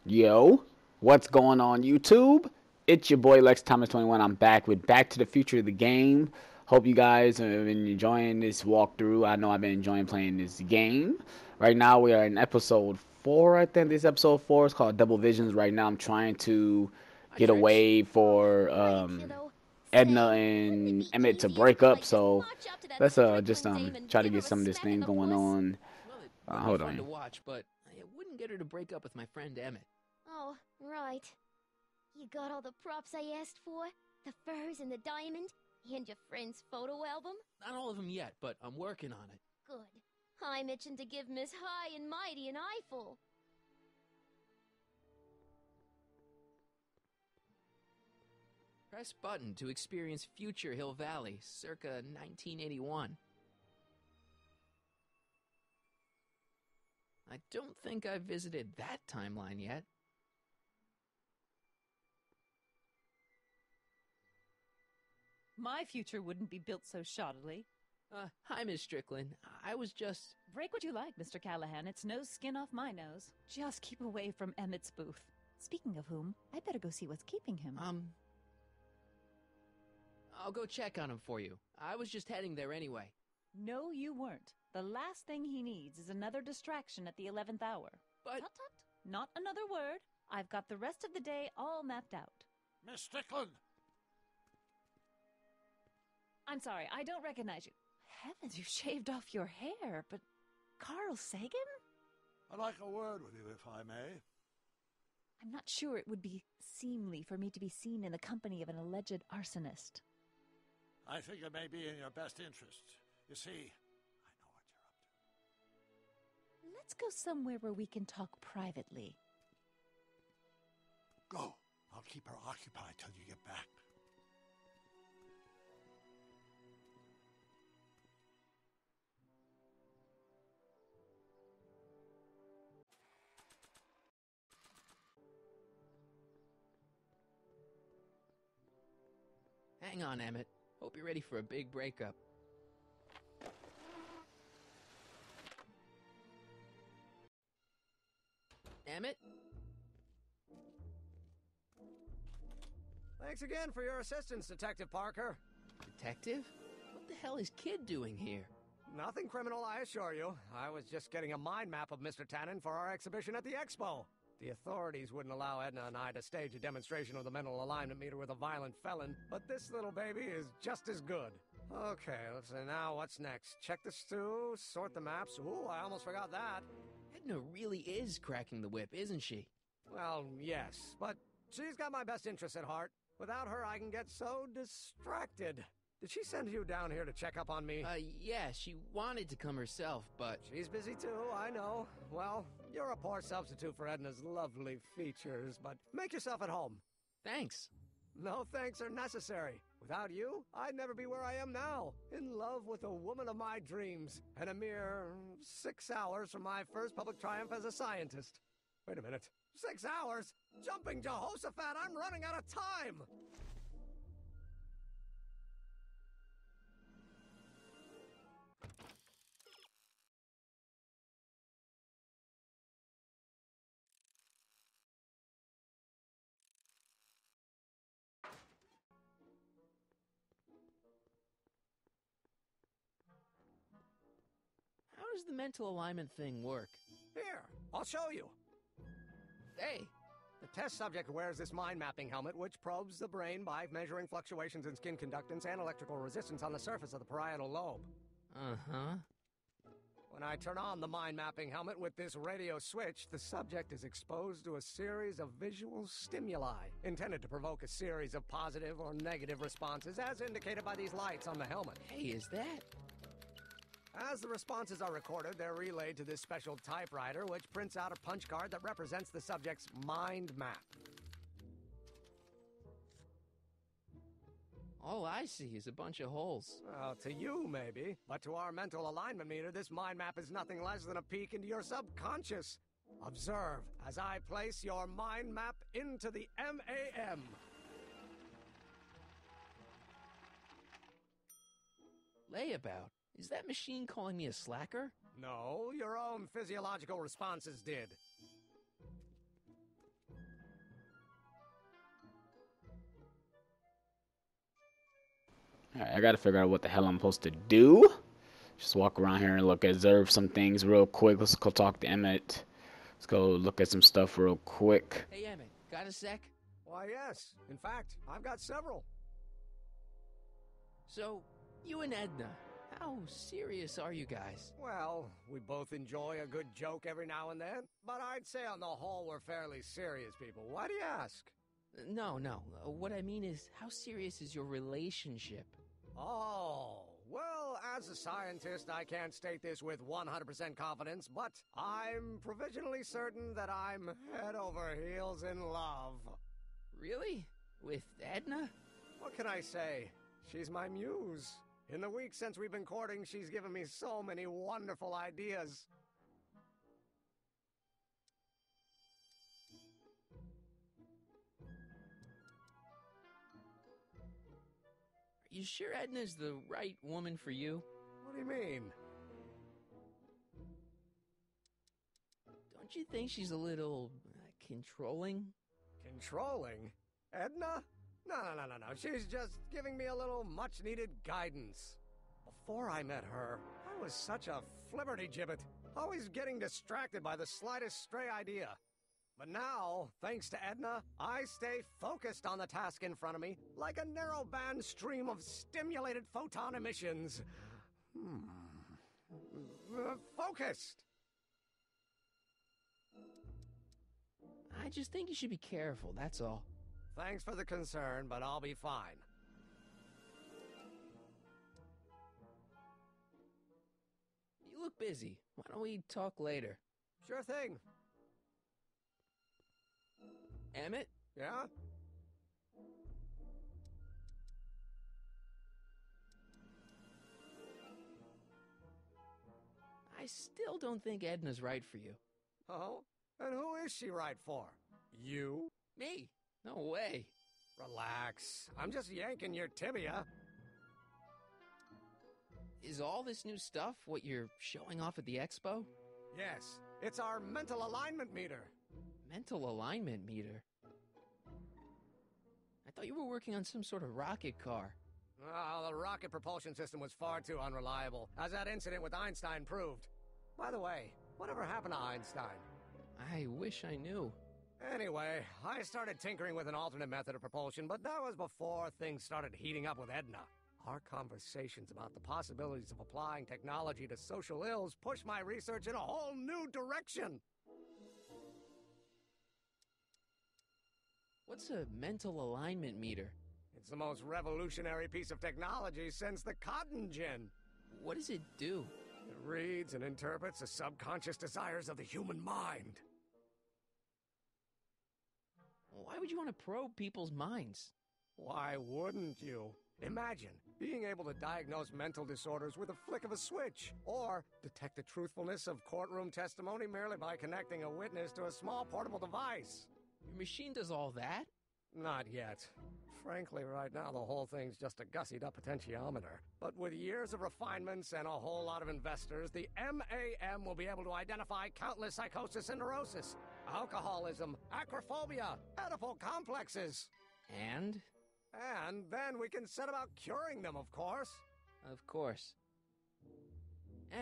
Yo, what's going on YouTube? It's your boy Lex Thomas 21. I'm back with Back to the Future of the game. Hope you guys have been enjoying this walkthrough. I know I've been enjoying playing this game. Right now we are in episode 4, I think. This episode 4 is called Double Visions. Right now I'm trying to get away for Edna and Emmett to break up. So let's just try to get some of this thing going on. Well, it would Hold be fun on. to watch, but I wouldn't get her to break up with my friend Emmett. Oh, right. You got all the props I asked for? The furs and the diamond? And your friend's photo album? Not all of them yet, but I'm working on it. Good. I'm itching to give Miss High and Mighty an eyeful. Press button to experience future Hill Valley, circa 1981. I don't think I've visited that timeline yet. My future wouldn't be built so shoddily. Hi, Miss Strickland. I was just... Break what you like, Mr. Callahan. It's no skin off my nose. Just keep away from Emmett's booth. Speaking of whom, I better go see what's keeping him. I'll go check on him for you. I was just heading there anyway. No, you weren't. The last thing he needs is another distraction at the 11th hour. But... Tut-tut. Not another word. I've got the rest of the day all mapped out. Miss Strickland! I'm sorry, I don't recognize you. Heavens, you've shaved off your hair, but... Carl Sagan? I'd like a word with you, if I may. I'm not sure it would be seemly for me to be seen in the company of an alleged arsonist. I think it may be in your best interests. You see, I know what you're up to. Let's go somewhere where we can talk privately. Go. I'll keep her occupied till you get back. Hang on, Emmett. Hope you're ready for a big breakup. Emmett? Thanks again for your assistance, Detective Parker. Detective? What the hell is Kid doing here? Nothing criminal, I assure you. I was just getting a mind map of Mr. Tannen for our exhibition at the Expo. The authorities wouldn't allow Edna and I to stage a demonstration of the mental alignment meter with a violent felon, but this little baby is just as good. Okay, let's see now, what's next? Check the stew, sort the maps. Ooh, I almost forgot that. Edna really is cracking the whip, isn't she? Well, yes, but she's got my best interests at heart. Without her, I can get so distracted. Did she send you down here to check up on me? Yeah, she wanted to come herself, but... She's busy too, I know. Well, you're a poor substitute for Edna's lovely features, but make yourself at home. Thanks. No thanks are necessary. Without you, I'd never be where I am now. In love with the woman of my dreams. And a mere 6 hours from my first public triumph as a scientist. Wait a minute. 6 hours? Jumping Jehoshaphat, I'm running out of time! How does the mental alignment thing work? Here, I'll show you. Hey, The test subject wears this mind-mapping helmet, which probes the brain by measuring fluctuations in skin conductance and electrical resistance on the surface of the parietal lobe. Uh-huh. When I turn on the mind-mapping helmet with this radio switch, the subject is exposed to a series of visual stimuli, intended to provoke a series of positive or negative responses, as indicated by these lights on the helmet. Hey, is that... As the responses are recorded, they're relayed to this special typewriter, which prints out a punch card that represents the subject's mind map. All I see is a bunch of holes. Well, to you, maybe. But to our mental alignment meter, this mind map is nothing less than a peek into your subconscious. Observe as I place your mind map into the MAM. Layabout? Is that machine calling me a slacker? No, your own physiological responses did. Alright, I gotta figure out what the hell I'm supposed to do. Just walk around here and look, observe some things real quick. Let's go talk to Emmett. Let's go look at some stuff real quick. Hey, Emmett, got a sec? Why, yes. In fact, I've got several. So, you and Edna, how serious are you guys? Well, we both enjoy a good joke every now and then, but I'd say on the whole we're fairly serious people. Why do you ask? No. What I mean is, how serious is your relationship? Oh, well, as a scientist, I can't state this with 100% confidence, but I'm provisionally certain that I'm head over heels in love. Really? With Edna? What can I say? She's my muse. In the weeks since we've been courting, she's given me so many wonderful ideas. Are you sure Edna's the right woman for you? What do you mean? Don't you think she's a little controlling? Controlling? Edna? No. She's just giving me a little much-needed guidance. Before I met her, I was such a flibberty-gibbet, always getting distracted by the slightest stray idea. But now, thanks to Edna, I stay focused on the task in front of me, like a narrow-band stream of stimulated photon emissions. Focused! I just think you should be careful, that's all. Thanks for the concern, but I'll be fine. You look busy. Why don't we talk later? Sure thing. Emmett? Yeah? I still don't think Edna's right for you. Oh? And who is she right for? You? Me? No way. Relax. I'm just yanking your tibia. Is all this new stuff what you're showing off at the expo? Yes, it's our mental alignment meter. Mental alignment meter? I thought you were working on some sort of rocket car. Oh, the rocket propulsion system was far too unreliable, as that incident with Einstein proved. By the way, whatever happened to Einstein? I wish I knew. Anyway, I started tinkering with an alternate method of propulsion, but that was before things started heating up with Edna. Our conversations about the possibilities of applying technology to social ills pushed my research in a whole new direction. What's a mental alignment meter? It's the most revolutionary piece of technology since the cotton gin. What does it do? It reads and interprets the subconscious desires of the human mind. Why would you want to probe people's minds? Why wouldn't you? Imagine being able to diagnose mental disorders with a flick of a switch, or detect the truthfulness of courtroom testimony merely by connecting a witness to a small portable device. Your machine does all that? Not yet. Frankly, right now the whole thing's just a gussied-up potentiometer. But with years of refinements and a whole lot of investors, the MAM will be able to identify countless psychosis and neurosis, alcoholism, acrophobia, Oedipal complexes. And? And then we can set about curing them, of course. Of course.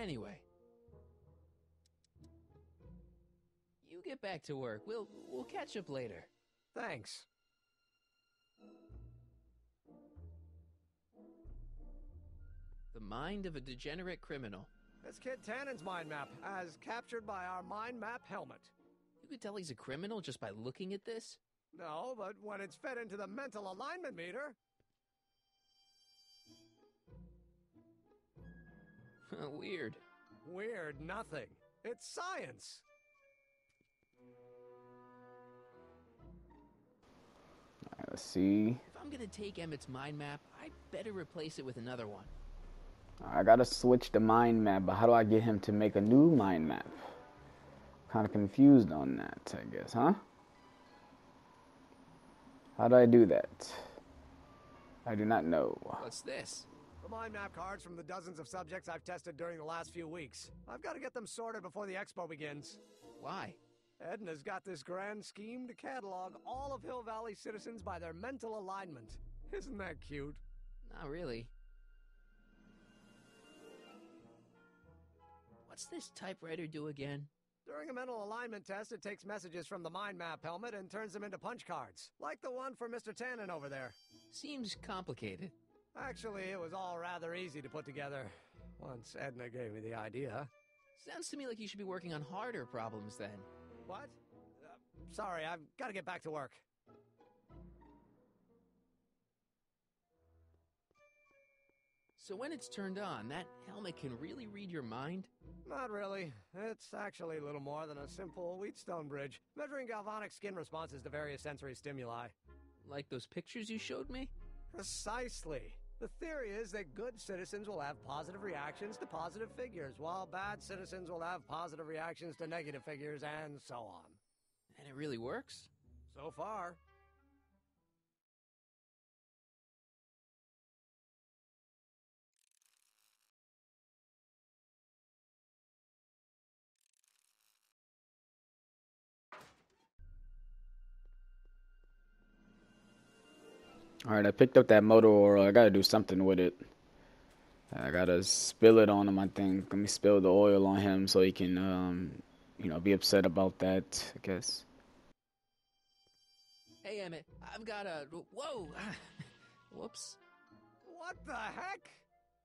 Anyway. You get back to work. We'll catch up later. Thanks. The mind of a degenerate criminal. This kid Tannen's mind map, as captured by our mind map helmet. You could tell he's a criminal just by looking at this? No, but when it's fed into the mental alignment meter... Weird. Weird nothing. It's science. Alright, let's see. If I'm gonna take Emmett's mind map, I'd better replace it with another one. I gotta switch the mind map, but how do I get him to make a new mind map? Kind of confused on that, I guess, huh? How do I do that? I do not know. What's this? The mind map cards from the dozens of subjects I've tested during the last few weeks. I've got to get them sorted before the expo begins. Why? Edna's got this grand scheme to catalog all of Hill Valley citizens by their mental alignment. Isn't that cute? Not really. What's this typewriter do again? During a mental alignment test, it takes messages from the mind map helmet and turns them into punch cards, like the one for Mr. Tannen over there. Seems complicated. Actually, it was all rather easy to put together, once Edna gave me the idea. Sounds to me like you should be working on harder problems then. What? Sorry, I've got to get back to work. So when it's turned on, that helmet can really read your mind? Not really. It's actually a little more than a simple Wheatstone bridge, measuring galvanic skin responses to various sensory stimuli. Like those pictures you showed me? Precisely. The theory is that good citizens will have positive reactions to positive figures, while bad citizens will have positive reactions to negative figures, and so on. And it really works? So far. Alright, I picked up that motor oil. I gotta do something with it. I gotta spill it on him, I think. Let me spill the oil on him so he can, be upset about that, I guess. Hey, Emmett, I've got a... Whoa! Whoops. What the heck?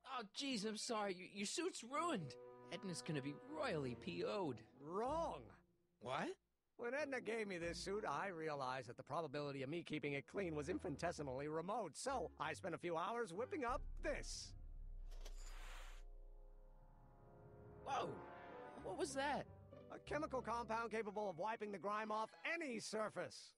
Oh, jeez, I'm sorry. Your suit's ruined. Edna's gonna be royally PO'd. Wrong. What? When Edna gave me this suit, I realized that the probability of me keeping it clean was infinitesimally remote, so I spent a few hours whipping up this. Whoa! What was that? A chemical compound capable of wiping the grime off any surface.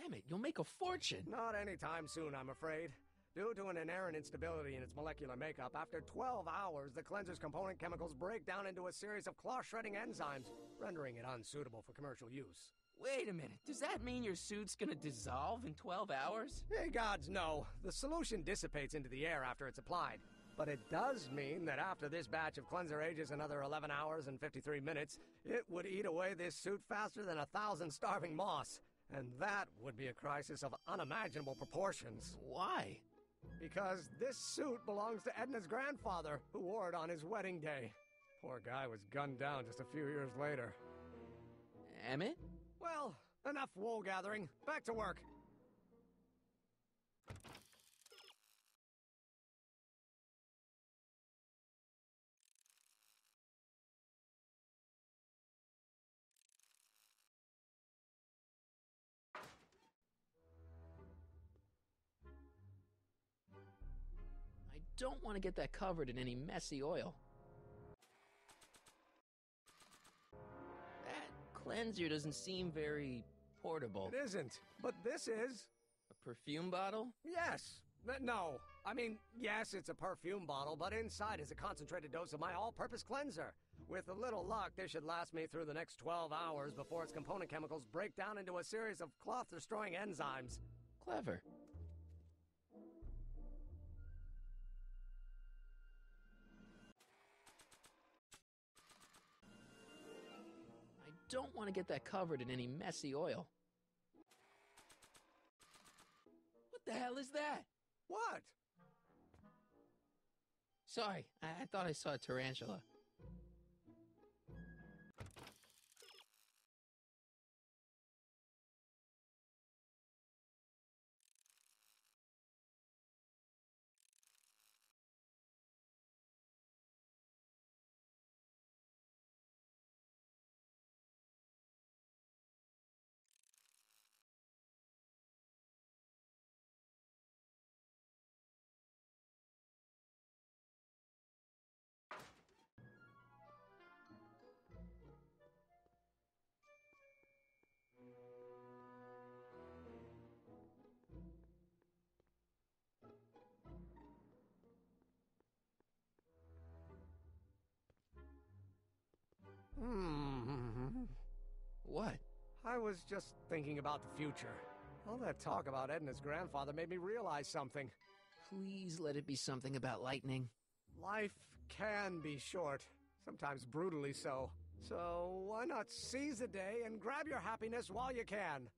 Emmett, you'll make a fortune. Not anytime soon, I'm afraid. Due to an inherent instability in its molecular makeup, after 12 hours, the cleanser's component chemicals break down into a series of cloth-shredding enzymes, rendering it unsuitable for commercial use. Wait a minute. Does that mean your suit's gonna dissolve in 12 hours? Hey, gods, no. The solution dissipates into the air after it's applied. But it does mean that after this batch of cleanser ages another 11 hours and 53 minutes, it would eat away this suit faster than 1,000 starving moths. And that would be a crisis of unimaginable proportions. Why? Because this suit belongs to Edna's grandfather, who wore it on his wedding day. Poor guy was gunned down just a few years later. Emmett? Well, enough wool gathering. Back to work. I don't want to get that covered in any messy oil. That cleanser doesn't seem very portable. It isn't, but this is. A perfume bottle? Yes. No. I mean, yes, it's a perfume bottle, but inside is a concentrated dose of my all-purpose cleanser. With a little luck, this should last me through the next 12 hours before its component chemicals break down into a series of cloth-destroying enzymes. Clever. I don't want to get that covered in any messy oil. What the hell is that? What? Sorry, I thought I saw a tarantula. What? I was just thinking about the future. All that talk about Edna's grandfather made me realize something. Please let it be something about lightning. Life can be short, sometimes brutally so. So why not seize the day and grab your happiness while you can?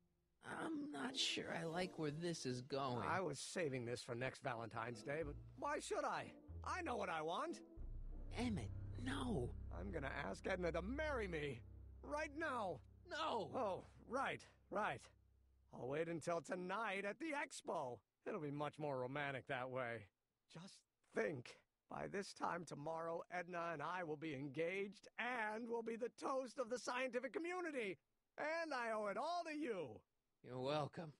I'm not sure I like where this is going. I was saving this for next Valentine's Day, but why should I? I know what I want. Emmett, No. I'm gonna ask Edna to marry me. Right now. No. Oh, right. I'll wait until tonight at the expo. It'll be much more romantic that way. Just think. By this time tomorrow, Edna and I will be engaged and will be the toast of the scientific community. And I owe it all to you. You're welcome.